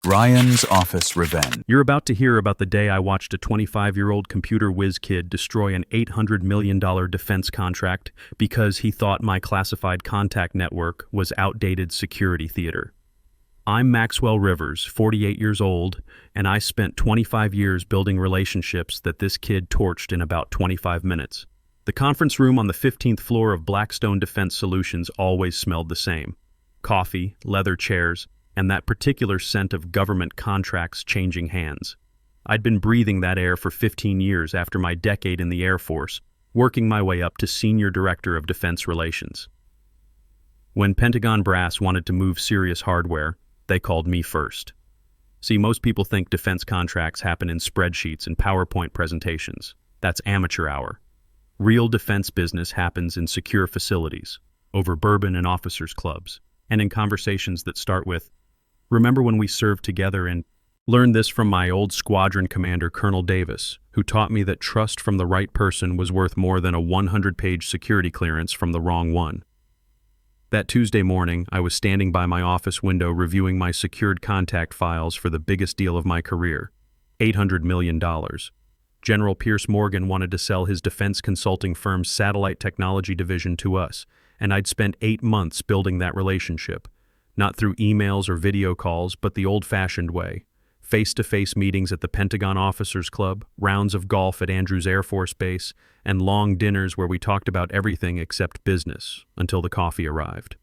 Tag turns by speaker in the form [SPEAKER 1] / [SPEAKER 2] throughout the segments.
[SPEAKER 1] Ryan's Office Revenge.
[SPEAKER 2] You're about to hear about the day I watched a 25-year-old computer whiz kid destroy an $800 million defense contract because he thought my classified contact network was outdated security theater. I'm Maxwell Rivers, 48 years old, and I spent 25 years building relationships that this kid torched in about 25 minutes. The conference room on the 15th floor of Blackstone Defense Solutions always smelled the same: coffee, leather chairs, and that particular scent of government contracts changing hands. I'd been breathing that air for 15 years after my decade in the Air Force, working my way up to Senior Director of Defense Relations. When Pentagon brass wanted to move serious hardware, they called me first. See, most people think defense contracts happen in spreadsheets and PowerPoint presentations. That's amateur hour. Real defense business happens in secure facilities, over bourbon and officers' clubs, and in conversations that start with, "Remember when we served together?" and learned this from my old squadron commander, Colonel Davis, who taught me that trust from the right person was worth more than a 100-page security clearance from the wrong one. That Tuesday morning, I was standing by my office window reviewing my secured contact files for the biggest deal of my career, $800 million. General Pierce Morgan wanted to sell his defense consulting firm's satellite technology division to us, and I'd spent 8 months building that relationship. Not through emails or video calls, but the old-fashioned way. Face-to-face meetings at the Pentagon Officers Club, rounds of golf at Andrews Air Force Base, and long dinners where we talked about everything except business, until the coffee arrived.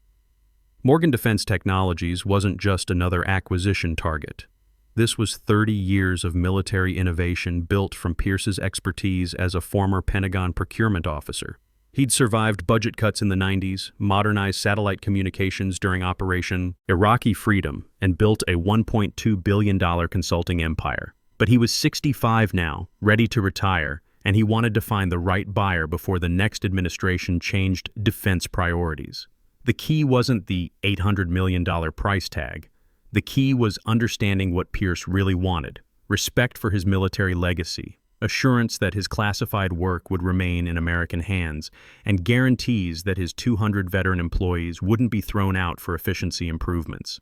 [SPEAKER 2] Morgan Defense Technologies wasn't just another acquisition target. This was 30 years of military innovation built from Pierce's expertise as a former Pentagon procurement officer. He'd survived budget cuts in the 90s, modernized satellite communications during Operation Iraqi Freedom, and built a $1.2 billion consulting empire. But he was 65 now, ready to retire, and he wanted to find the right buyer before the next administration changed defense priorities. The key wasn't the $800 million price tag. The key was understanding what Pierce really wanted: respect for his military legacy, assurance that his classified work would remain in American hands, and guarantees that his 200 veteran employees wouldn't be thrown out for efficiency improvements.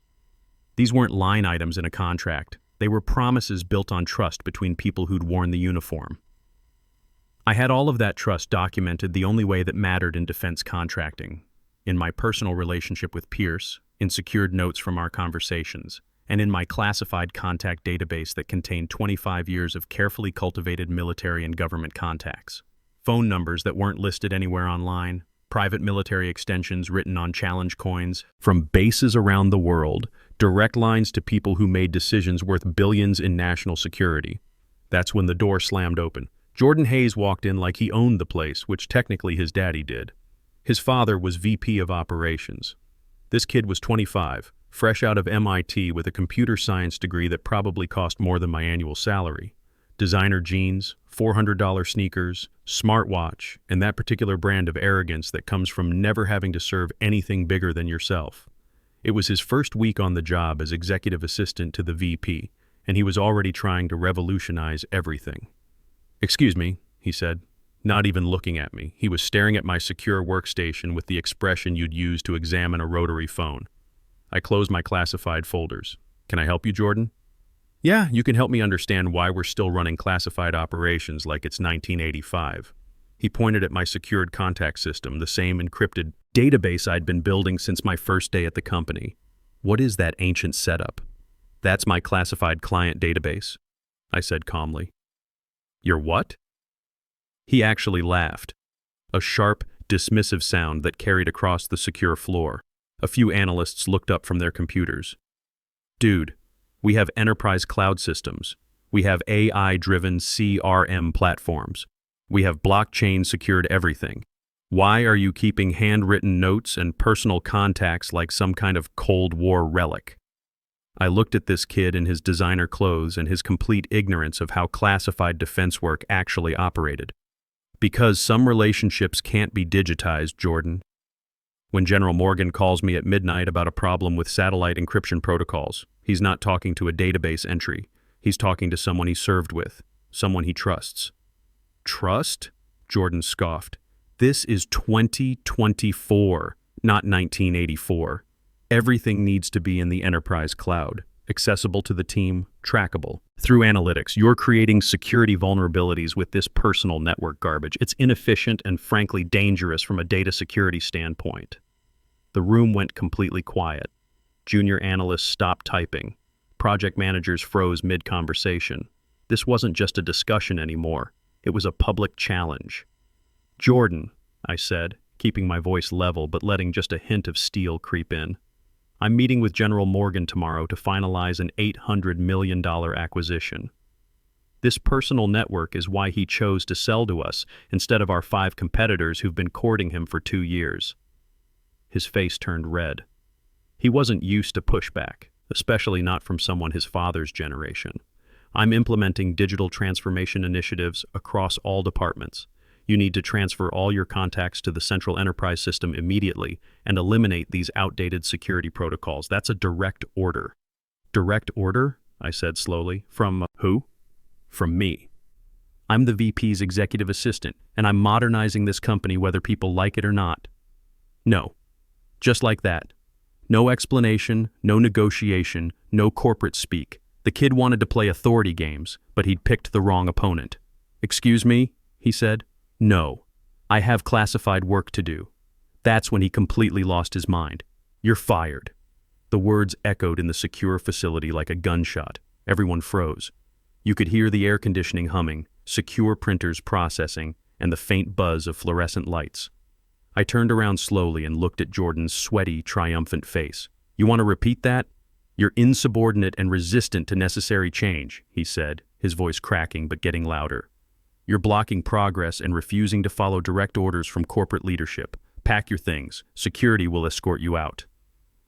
[SPEAKER 2] These weren't line items in a contract. They were promises built on trust between people who'd worn the uniform. I had all of that trust documented the only way that mattered in defense contracting: in my personal relationship with Pierce, in secured notes from our conversations, and in my classified contact database that contained 25 years of carefully cultivated military and government contacts. Phone numbers that weren't listed anywhere online, private military extensions written on challenge coins, from bases around the world, direct lines to people who made decisions worth billions in national security. That's when the door slammed open. Jordan Hayes walked in like he owned the place, which technically his daddy did. His father was VP of Operations. This kid was 25, fresh out of MIT with a computer science degree that probably cost more than my annual salary. Designer jeans, $400 sneakers, smartwatch, and that particular brand of arrogance that comes from never having to serve anything bigger than yourself. It was his first week on the job as executive assistant to the VP, and he was already trying to revolutionize everything. "Excuse me," he said, not even looking at me. He was staring at my secure workstation with the expression you'd use to examine a rotary phone. I closed my classified folders. "Can I help you, Jordan?" "Yeah, you can help me understand why we're still running classified operations like it's 1985. He pointed at my secured contact system, the same encrypted database I'd been building since my first day at the company. "What is that ancient setup?" "That's my classified client database," I said calmly. "Your what?" He actually laughed, a sharp, dismissive sound that carried across the secure floor. A few analysts looked up from their computers. "Dude, we have enterprise cloud systems. We have AI-driven CRM platforms. We have blockchain-secured everything. Why are you keeping handwritten notes and personal contacts like some kind of Cold War relic?" I looked at this kid in his designer clothes and his complete ignorance of how classified defense work actually operated. "Because some relationships can't be digitized, Jordan. When General Morgan calls me at midnight about a problem with satellite encryption protocols, he's not talking to a database entry. He's talking to someone he served with, someone he trusts." "Trust?" Jordan scoffed. "This is 2024, not 1984. Everything needs to be in the enterprise cloud. accessible to the team, trackable. Through analytics, you're creating security vulnerabilities with this personal network garbage. It's inefficient and frankly dangerous from a data security standpoint. The room went completely quiet. Junior analysts stopped typing. Project managers froze mid-conversation. This wasn't just a discussion anymore. It was a public challenge. "Jordan," I said, keeping my voice level but letting just a hint of steel creep in. "I'm meeting with General Morgan tomorrow to finalize an $800 million acquisition. This personal network is why he chose to sell to us instead of our 5 competitors who've been courting him for 2 years. His face turned red. He wasn't used to pushback, especially not from someone his father's generation. "I'm implementing digital transformation initiatives across all departments. You need to transfer all your contacts to the central enterprise system immediately and eliminate these outdated security protocols. That's a direct order." "Direct order?" I said slowly. "From who?" "From me. I'm the VP's executive assistant, and I'm modernizing this company whether people like it or not." "No." Just like that. No explanation, no negotiation, no corporate speak. The kid wanted to play authority games, but he'd picked the wrong opponent. "Excuse me?" he said. "No. I have classified work to do." That's when he completely lost his mind. "You're fired." The words echoed in the secure facility like a gunshot. Everyone froze. You could hear the air conditioning humming, secure printers processing, and the faint buzz of fluorescent lights. I turned around slowly and looked at Jordan's sweaty, triumphant face. "You want to repeat that? You're insubordinate and resistant to necessary change," he said, his voice cracking but getting louder. "You're blocking progress and refusing to follow direct orders from corporate leadership. Pack your things. Security will escort you out."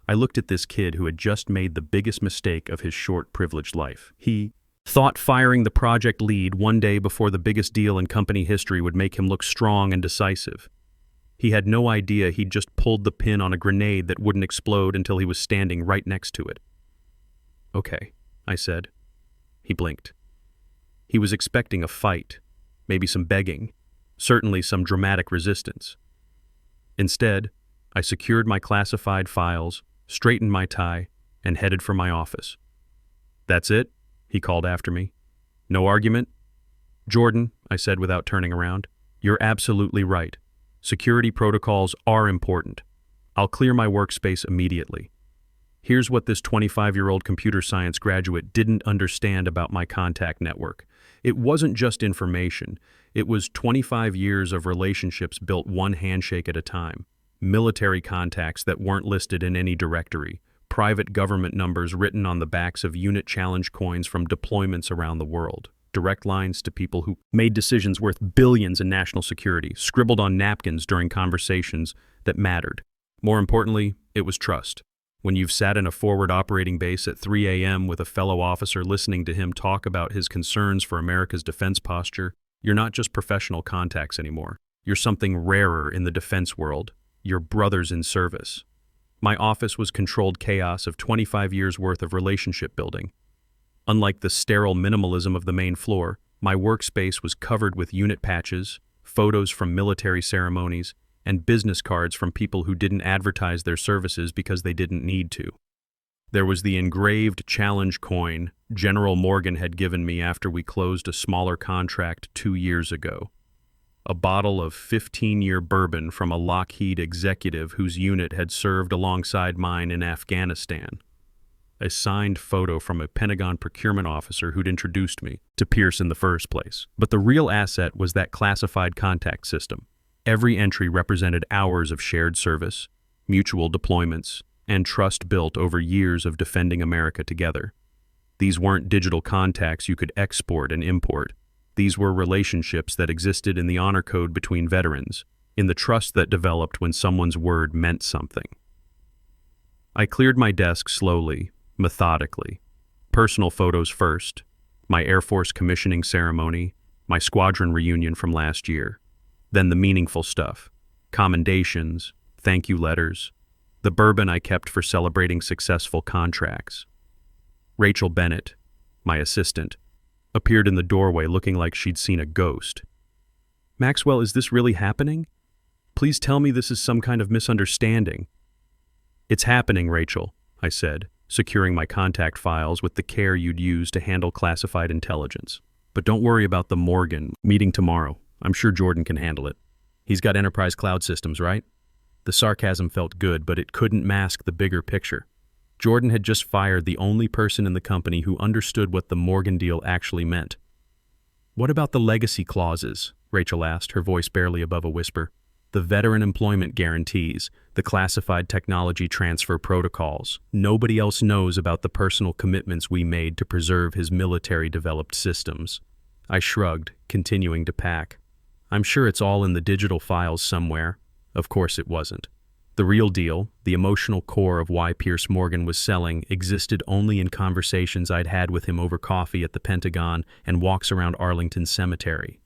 [SPEAKER 2] I looked at this kid who had just made the biggest mistake of his short, privileged life. He thought firing the project lead one day before the biggest deal in company history would make him look strong and decisive. He had no idea he'd just pulled the pin on a grenade that wouldn't explode until he was standing right next to it. "Okay," I said. He blinked. He was expecting a fight, maybe some begging, certainly some dramatic resistance. Instead, I secured my classified files, straightened my tie, and headed for my office. "That's it?" he called after me. "No argument?" "Jordan," I said without turning around, "you're absolutely right. Security protocols are important. I'll clear my workspace immediately. Here's what this 25-year-old computer science graduate didn't understand about my contact network. It wasn't just information. It was 25 years of relationships built one handshake at a time. Military contacts that weren't listed in any directory. Private government numbers written on the backs of unit challenge coins from deployments around the world. Direct lines to people who made decisions worth billions in national security, scribbled on napkins during conversations that mattered. More importantly, it was trust. When you've sat in a forward operating base at 3 a.m. with a fellow officer listening to him talk about his concerns for America's defense posture, you're not just professional contacts anymore. You're something rarer in the defense world. You're brothers in service. My office was controlled chaos of 25 years' worth of relationship building. Unlike the sterile minimalism of the main floor, my workspace was covered with unit patches, photos from military ceremonies, and business cards from people who didn't advertise their services because they didn't need to. There was the engraved challenge coin General Morgan had given me after we closed a smaller contract 2 years ago. A bottle of 15-year bourbon from a Lockheed executive whose unit had served alongside mine in Afghanistan. A signed photo from a Pentagon procurement officer who'd introduced me to Pierce in the first place. But the real asset was that classified contact system. Every entry represented hours of shared service, mutual deployments, and trust built over years of defending America together. These weren't digital contacts you could export and import. These were relationships that existed in the honor code between veterans, in the trust that developed when someone's word meant something. I cleared my desk slowly, methodically. Personal photos first, my Air Force commissioning ceremony, my squadron reunion from last year. Then the meaningful stuff, commendations, thank you letters, the bourbon I kept for celebrating successful contracts. Rachel Bennett, my assistant, appeared in the doorway looking like she'd seen a ghost. "Maxwell, is this really happening? Please tell me this is some kind of misunderstanding." "It's happening, Rachel," I said, securing my contact files with the care you'd use to handle classified intelligence. But don't worry about the Morgan meeting tomorrow. I'm sure Jordan can handle it. He's got enterprise cloud systems, right? The sarcasm felt good, but it couldn't mask the bigger picture. Jordan had just fired the only person in the company who understood what the Morgan deal actually meant. "What about the legacy clauses?" Rachel asked, her voice barely above a whisper. "The veteran employment guarantees, the classified technology transfer protocols. Nobody else knows about the personal commitments we made to preserve his military-developed systems." I shrugged, continuing to pack. "I'm sure it's all in the digital files somewhere." Of course it wasn't. The real deal, the emotional core of why Piers Morgan was selling, existed only in conversations I'd had with him over coffee at the Pentagon and walks around Arlington Cemetery.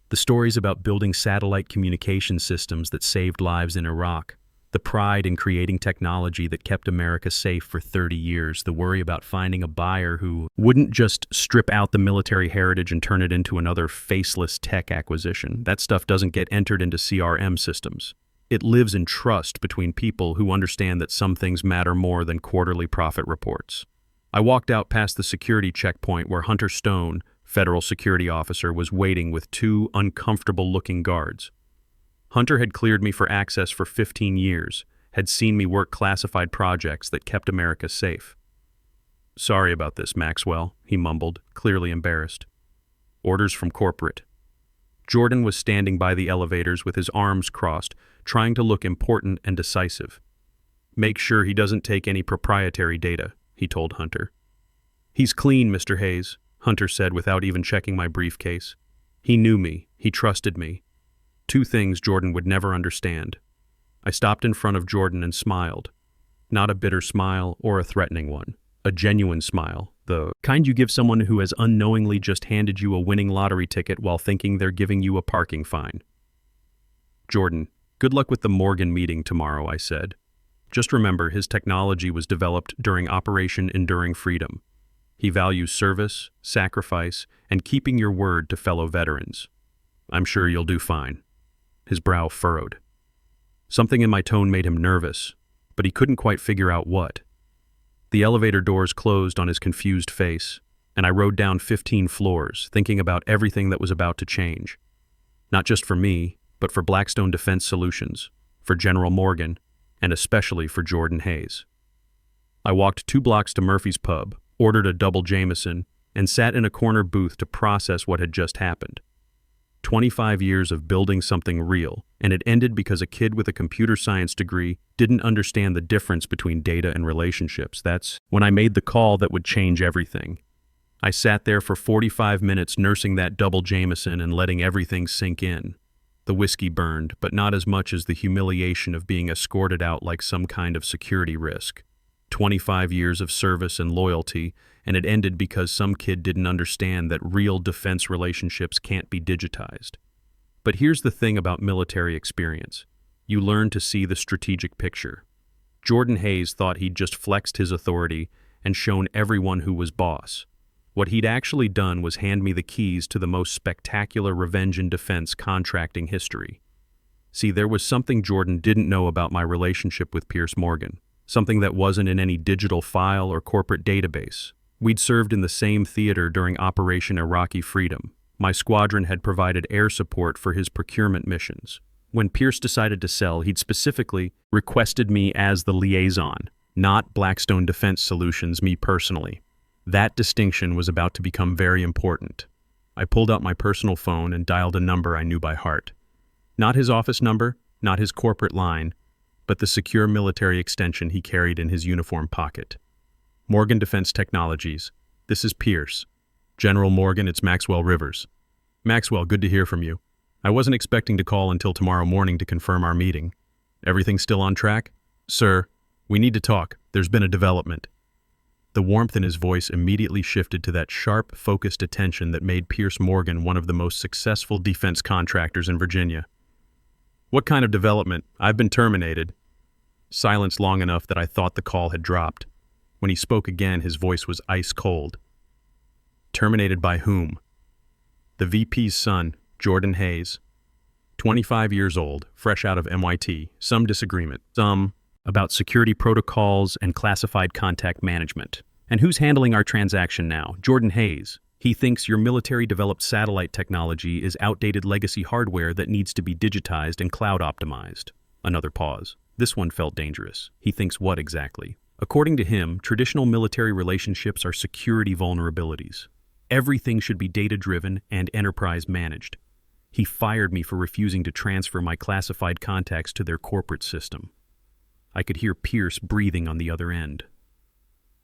[SPEAKER 2] The stories about building satellite communication systems that saved lives in Iraq, the pride in creating technology that kept America safe for 30 years, the worry about finding a buyer who wouldn't just strip out the military heritage and turn it into another faceless tech acquisition. That stuff doesn't get entered into CRM systems. It lives in trust between people who understand that some things matter more than quarterly profit reports. I walked out past the security checkpoint where Hunter Stone, federal security officer, was waiting with two uncomfortable-looking guards. Hunter had cleared me for access for 15 years, had seen me work classified projects that kept America safe. "Sorry about this, Maxwell," he mumbled, clearly embarrassed. "Orders from corporate." Jordan was standing by the elevators with his arms crossed, trying to look important and decisive. "Make sure he doesn't take any proprietary data," he told Hunter. "He's clean, Mr. Hayes," Hunter said without even checking my briefcase. He knew me. He trusted me. Two things Jordan would never understand. I stopped in front of Jordan and smiled. Not a bitter smile or a threatening one. A genuine smile, the kind you give someone who has unknowingly just handed you a winning lottery ticket while thinking they're giving you a parking fine. "Jordan, good luck with the Morgan meeting tomorrow," I said. "Just remember, his technology was developed during Operation Enduring Freedom. He values service, sacrifice, and keeping your word to fellow veterans. I'm sure you'll do fine." His brow furrowed. Something in my tone made him nervous, but he couldn't quite figure out what. The elevator doors closed on his confused face, and I rode down 15 floors, thinking about everything that was about to change. Not just for me, but for Blackstone Defense Solutions, for General Morgan, and especially for Jordan Hayes. I walked 2 blocks to Murphy's Pub, ordered a double Jameson, and sat in a corner booth to process what had just happened. 25 years of building something real, and it ended because a kid with a computer science degree didn't understand the difference between data and relationships. That's when I made the call that would change everything. I sat there for 45 minutes nursing that double Jameson and letting everything sink in. The whiskey burned, but not as much as the humiliation of being escorted out like some kind of security risk. 25 years of service and loyalty, and it ended because some kid didn't understand that real defense relationships can't be digitized. But here's the thing about military experience. You learn to see the strategic picture. Jordan Hayes thought he'd just flexed his authority and shown everyone who was boss. What he'd actually done was hand me the keys to the most spectacular revenge and defense contracting history. See, there was something Jordan didn't know about my relationship with Piers Morgan, something that wasn't in any digital file or corporate database. We'd served in the same theater during Operation Iraqi Freedom. My squadron had provided air support for his procurement missions. When Piers decided to sell, he'd specifically requested me as the liaison, not Blackstone Defense Solutions, me personally. That distinction was about to become very important. I pulled out my personal phone and dialed a number I knew by heart. Not his office number, not his corporate line, but the secure military extension he carried in his uniform pocket. "Morgan Defense Technologies. This is Piers. General Morgan, it's Maxwell Rivers." "Maxwell, good to hear from you. I wasn't expecting to call until tomorrow morning to confirm our meeting. Everything still on track?" "Sir, we need to talk. There's been a development." The warmth in his voice immediately shifted to that sharp, focused attention that made Piers Morgan one of the most successful defense contractors in Virginia. "What kind of development? I've been terminated." Silence long enough that I thought the call had dropped. When he spoke again, his voice was ice cold. "Terminated by whom?" "The VP's son, Jordan Hayes. 25 years old, fresh out of MIT. Some disagreement. about security protocols and classified contact management. And who's handling our transaction now? Jordan Hayes. He thinks your military-developed satellite technology is outdated legacy hardware that needs to be digitized and cloud-optimized. Another pause. This one felt dangerous. He thinks what exactly? According to him, traditional military relationships are security vulnerabilities. Everything should be data-driven and enterprise-managed. He fired me for refusing to transfer my classified contacts to their corporate system. I could hear Pierce breathing on the other end.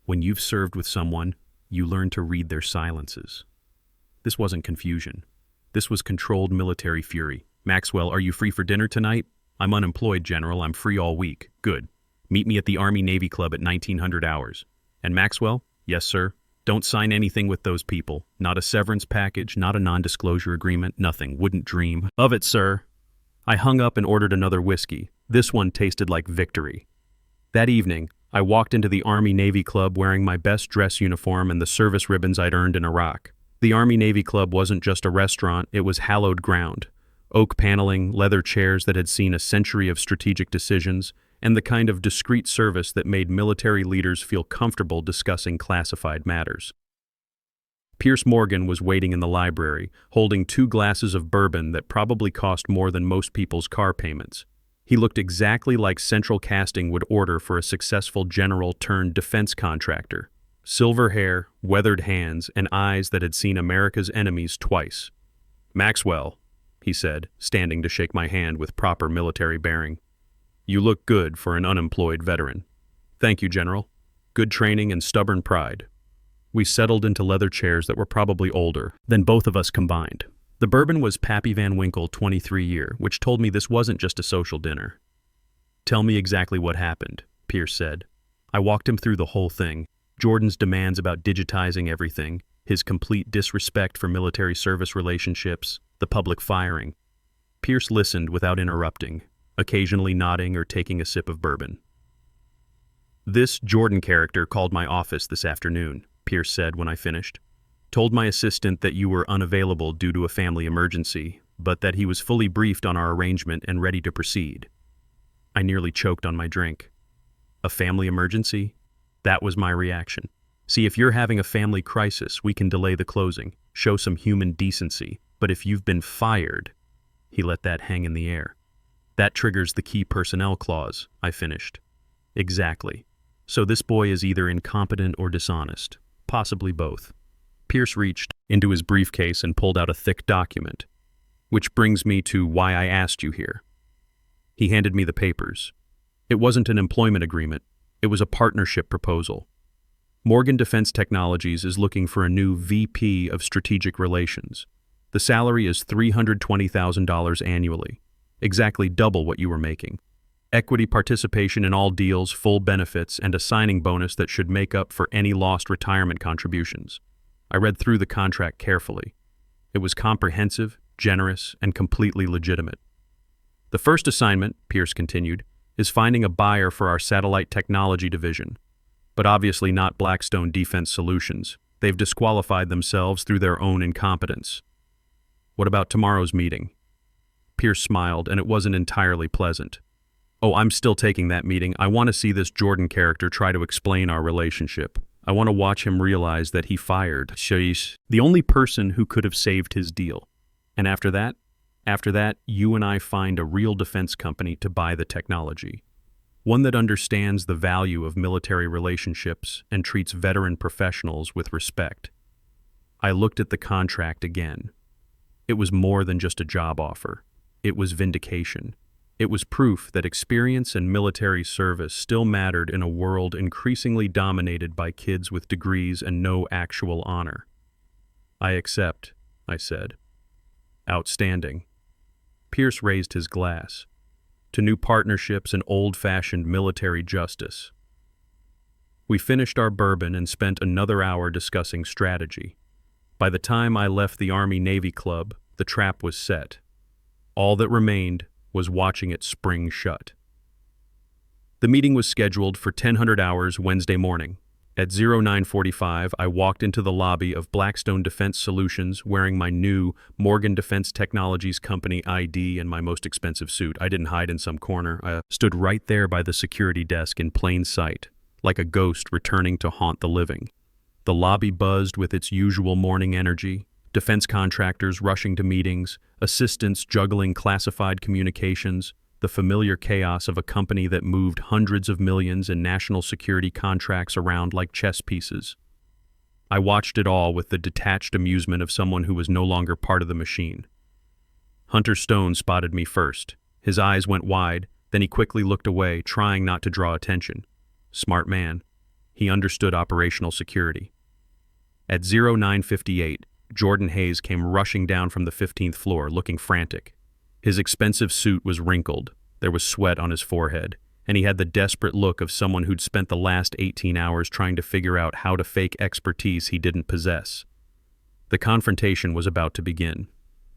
[SPEAKER 2] When you've served with someone, you learn to read their silences. This wasn't confusion. This was controlled military fury. Maxwell, are you free for dinner tonight? I'm unemployed, General. I'm free all week. Good. Meet me at the Army-Navy Club at 1900 hours. And Maxwell? Yes, sir. Don't sign anything with those people. Not a severance package, not a non-disclosure agreement, nothing. Wouldn't dream of it, sir. I hung up and ordered another whiskey. This one tasted like victory. That evening, I walked into the Army-Navy Club wearing my best dress uniform and the service ribbons I'd earned in Iraq. The Army-Navy Club wasn't just a restaurant, it was hallowed ground. Oak paneling, leather chairs that had seen a century of strategic decisions, and the kind of discreet service that made military leaders feel comfortable discussing classified matters. Pierce Morgan was waiting in the library, holding 2 glasses of bourbon that probably cost more than most people's car payments. He looked exactly like Central Casting would order for a successful general-turned-defense contractor. Silver hair, weathered hands, and eyes that had seen America's enemies twice. "Maxwell," he said, standing to shake my hand with proper military bearing. "You look good for an unemployed veteran." "Thank you, General. Good training and stubborn pride." We settled into leather chairs that were probably older than both of us combined. The bourbon was Pappy Van Winkle 23 year, which told me this wasn't just a social dinner. "Tell me exactly what happened," Pierce said. I walked him through the whole thing. Jordan's demands about digitizing everything, his complete disrespect for military service relationships, the public firing. Pierce listened without interrupting, occasionally nodding or taking a sip of bourbon. "This Jordan character called my office this afternoon," Pierce said when I finished. "Told my assistant that you were unavailable due to a family emergency, but that he was fully briefed on our arrangement and ready to proceed." I nearly choked on my drink. A family emergency? That was my reaction. See, if you're having a family crisis, we can delay the closing, show some human decency, but if you've been fired, he let that hang in the air. "That triggers the key personnel clause," I finished. "Exactly. So this boy is either incompetent or dishonest, possibly both." Pierce reached into his briefcase and pulled out a thick document. "Which brings me to why I asked you here." He handed me the papers. It wasn't an employment agreement. It was a partnership proposal. Morgan Defense Technologies is looking for a new VP of Strategic Relations. The salary is $320,000 annually, exactly double what you were making. Equity participation in all deals, full benefits, and a signing bonus that should make up for any lost retirement contributions. I read through the contract carefully. It was comprehensive, generous, and completely legitimate. "The first assignment," Pierce continued, "is finding a buyer for our satellite technology division. But obviously not Blackstone Defense Solutions. They've disqualified themselves through their own incompetence." "What about tomorrow's meeting?" Pierce smiled, and it wasn't entirely pleasant. "Oh, I'm still taking that meeting. I want to see this Jordan character try to explain our relationship. I want to watch him realize that he fired Shaish, the only person who could have saved his deal. And after that, you and I find a real defense company to buy the technology. One that understands the value of military relationships and treats veteran professionals with respect." I looked at the contract again. It was more than just a job offer. It was vindication. It was proof that experience and military service still mattered in a world increasingly dominated by kids with degrees and no actual honor. "I accept," I said. "Outstanding." Pierce raised his glass. "To new partnerships and old-fashioned military justice." We finished our bourbon and spent another hour discussing strategy. By the time I left the Army-Navy Club, the trap was set. All that remained was watching it spring shut. The meeting was scheduled for 1000 hours Wednesday morning. At 0945, I walked into the lobby of Blackstone Defense Solutions wearing my new Morgan Defense Technologies Company ID and my most expensive suit. I didn't hide in some corner. I stood right there by the security desk in plain sight, like a ghost returning to haunt the living. The lobby buzzed with its usual morning energy, defense contractors rushing to meetings, assistants juggling classified communications, the familiar chaos of a company that moved hundreds of millions in national security contracts around like chess pieces. I watched it all with the detached amusement of someone who was no longer part of the machine. Hunter Stone spotted me first. His eyes went wide, then he quickly looked away, trying not to draw attention. Smart man. He understood operational security. At 0958, Jordan Hayes came rushing down from the 15th floor, looking frantic. His expensive suit was wrinkled, there was sweat on his forehead, and he had the desperate look of someone who'd spent the last 18 hours trying to figure out how to fake expertise he didn't possess. The confrontation was about to begin.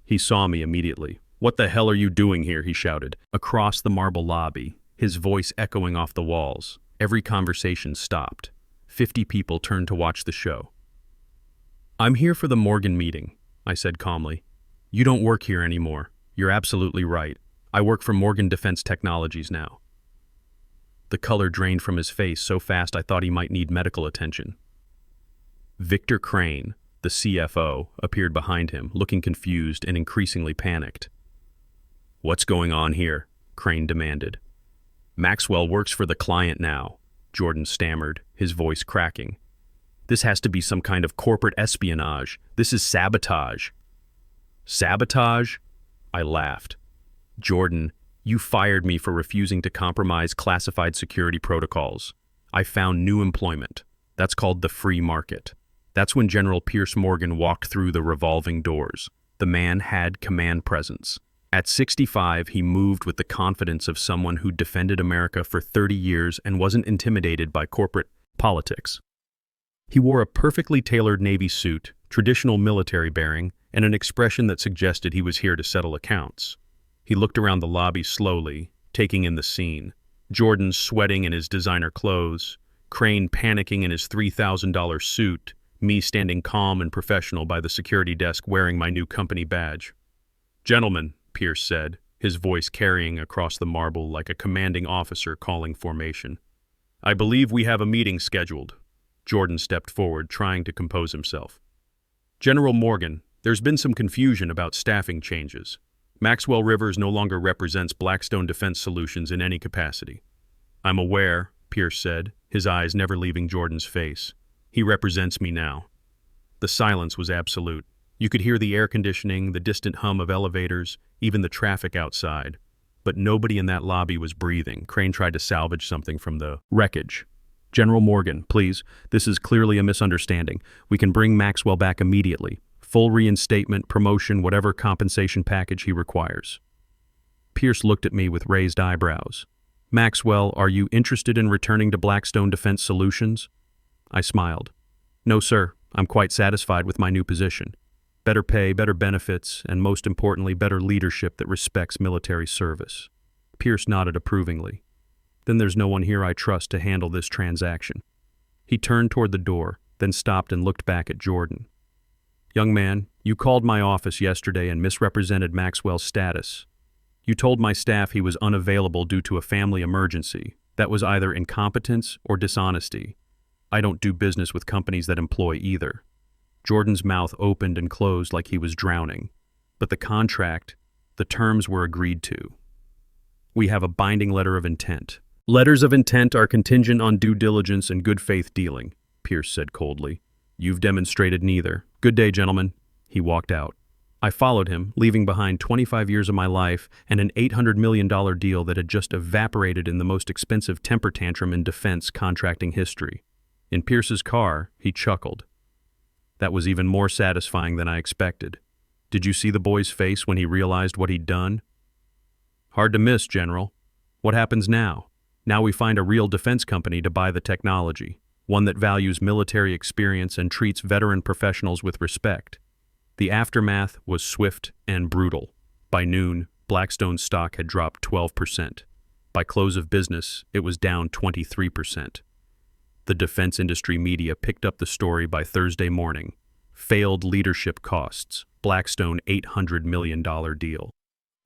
[SPEAKER 2] He saw me immediately. "What the hell are you doing here?" he shouted. Across the marble lobby, his voice echoing off the walls, every conversation stopped. 50 people turned to watch the show. "I'm here for the Morgan meeting," I said calmly. "You don't work here anymore. You're absolutely right. I work for Morgan Defense Technologies now." The color drained from his face so fast I thought he might need medical attention. Victor Crane, the CFO, appeared behind him, looking confused and increasingly panicked. "What's going on here?" Crane demanded. "Maxwell works for the client now," Jordan stammered, his voice cracking. "This has to be some kind of corporate espionage. This is sabotage." "Sabotage?" I laughed. "Jordan, you fired me for refusing to compromise classified security protocols. I found new employment. That's called the free market. That's when General Pierce Morgan walked through the revolving doors. The man had command presence. At 65, he moved with the confidence of someone who defended America for 30 years and wasn't intimidated by corporate politics. He wore a perfectly tailored Navy suit, traditional military bearing, and an expression that suggested he was here to settle accounts. He looked around the lobby slowly, taking in the scene. Jordan sweating in his designer clothes, Crane panicking in his $3,000 suit, me standing calm and professional by the security desk wearing my new company badge. "Gentlemen," Pierce said, his voice carrying across the marble like a commanding officer calling formation. "I believe we have a meeting scheduled." Jordan stepped forward, trying to compose himself. "General Morgan, there's been some confusion about staffing changes. Maxwell Rivers no longer represents Blackstone Defense Solutions in any capacity." "I'm aware," Pierce said, his eyes never leaving Jordan's face. "He represents me now." The silence was absolute. You could hear the air conditioning, the distant hum of elevators, even the traffic outside. But nobody in that lobby was breathing. Crane tried to salvage something from the wreckage. "General Morgan, please, this is clearly a misunderstanding. We can bring Maxwell back immediately. Full reinstatement, promotion, whatever compensation package he requires." Pierce looked at me with raised eyebrows. "Maxwell, are you interested in returning to Blackstone Defense Solutions?" I smiled. "No, sir. I'm quite satisfied with my new position. Better pay, better benefits, and most importantly, better leadership that respects military service." Pierce nodded approvingly. "Then there's no one here I trust to handle this transaction." He turned toward the door, then stopped and looked back at Jordan. "Young man, you called my office yesterday and misrepresented Maxwell's status. You told my staff he was unavailable due to a family emergency. That was either incompetence or dishonesty. I don't do business with companies that employ either." Jordan's mouth opened and closed like he was drowning. But the contract, the terms were agreed to. "We have a binding letter of intent." "Letters of intent are contingent on due diligence and good faith dealing," Pierce said coldly. "You've demonstrated neither. Good day, gentlemen." He walked out. I followed him, leaving behind 25 years of my life and an $800 million deal that had just evaporated in the most expensive temper tantrum in defense contracting history. In Pierce's car, he chuckled. That was even more satisfying than I expected. Did you see the boy's face when he realized what he'd done? "Hard to miss, General. What happens now? Now we find a real defense company to buy the technology, one that values military experience and treats veteran professionals with respect." The aftermath was swift and brutal. By noon, Blackstone's stock had dropped 12%. By close of business, it was down 23%. The defense industry media picked up the story by Thursday morning. Failed leadership costs, Blackstone $800 million deal.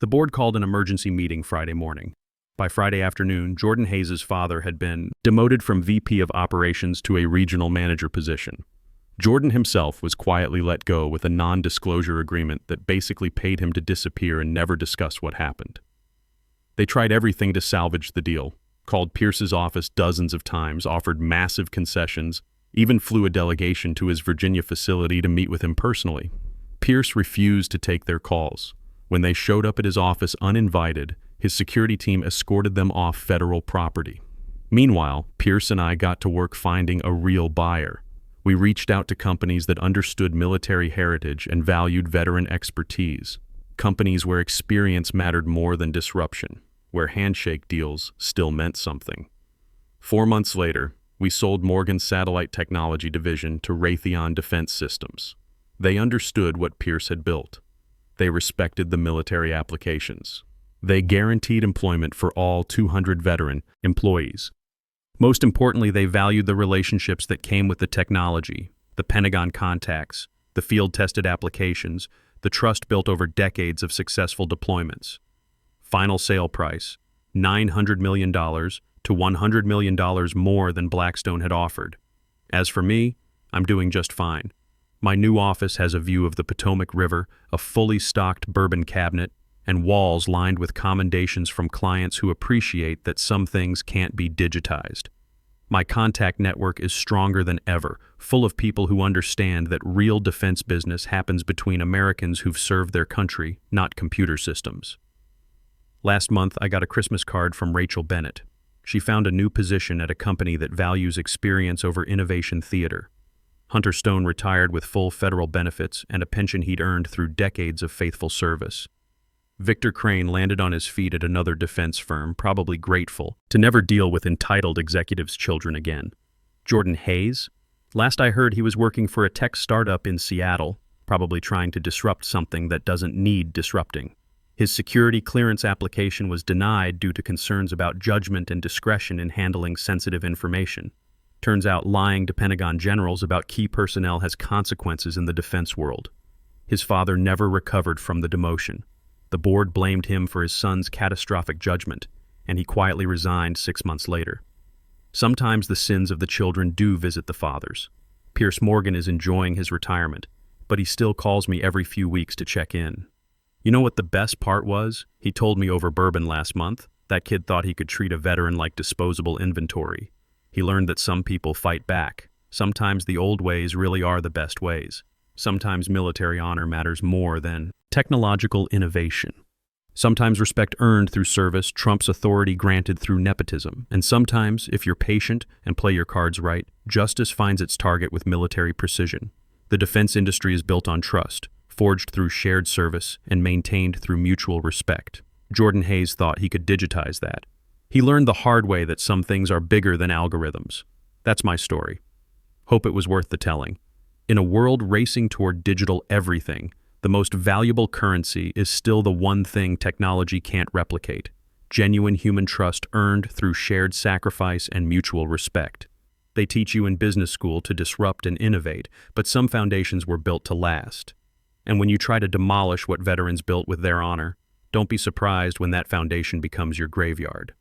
[SPEAKER 2] The board called an emergency meeting Friday morning. By Friday afternoon, Jordan Hayes' father had been demoted from VP of Operations to a regional manager position. Jordan himself was quietly let go with a non-disclosure agreement that basically paid him to disappear and never discuss what happened. They tried everything to salvage the deal, called Pierce's office dozens of times, offered massive concessions, even flew a delegation to his Virginia facility to meet with him personally. Pierce refused to take their calls. When they showed up at his office uninvited, his security team escorted them off federal property. Meanwhile, Pierce and I got to work finding a real buyer. We reached out to companies that understood military heritage and valued veteran expertise, companies where experience mattered more than disruption, where handshake deals still meant something. 4 months later, we sold Morgan's satellite technology division to Raytheon Defense Systems. They understood what Pierce had built. They respected the military applications. They guaranteed employment for all 200 veteran employees. Most importantly, they valued the relationships that came with the technology, the Pentagon contacts, the field-tested applications, the trust built over decades of successful deployments. Final sale price, $900 million to $100 million more than Blackstone had offered. As for me, I'm doing just fine. My new office has a view of the Potomac River, a fully stocked bourbon cabinet, and walls lined with commendations from clients who appreciate that some things can't be digitized. My contact network is stronger than ever, full of people who understand that real defense business happens between Americans who've served their country, not computer systems. Last month, I got a Christmas card from Rachel Bennett. She found a new position at a company that values experience over innovation theater. Hunter Stone retired with full federal benefits and a pension he'd earned through decades of faithful service. Victor Crane landed on his feet at another defense firm, probably grateful to never deal with entitled executives' children again. Jordan Hayes? Last I heard, he was working for a tech startup in Seattle, probably trying to disrupt something that doesn't need disrupting. His security clearance application was denied due to concerns about judgment and discretion in handling sensitive information. Turns out lying to Pentagon generals about key personnel has consequences in the defense world. His father never recovered from the demotion. The board blamed him for his son's catastrophic judgment, and he quietly resigned 6 months later. Sometimes the sins of the children do visit the fathers. Pierce Morgan is enjoying his retirement, but he still calls me every few weeks to check in. You know what the best part was? He told me over bourbon last month. That kid thought he could treat a veteran like disposable inventory. He learned that some people fight back. Sometimes the old ways really are the best ways. Sometimes military honor matters more than technological innovation. Sometimes respect earned through service trumps authority granted through nepotism. And sometimes, if you're patient and play your cards right, justice finds its target with military precision. The defense industry is built on trust, forged through shared service and maintained through mutual respect. Jordan Hayes thought he could digitize that. He learned the hard way that some things are bigger than algorithms. That's my story. Hope it was worth the telling. In a world racing toward digital everything, the most valuable currency is still the one thing technology can't replicate: genuine human trust earned through shared sacrifice and mutual respect. They teach you in business school to disrupt and innovate, but some foundations were built to last. And when you try to demolish what veterans built with their honor, don't be surprised when that foundation becomes your graveyard.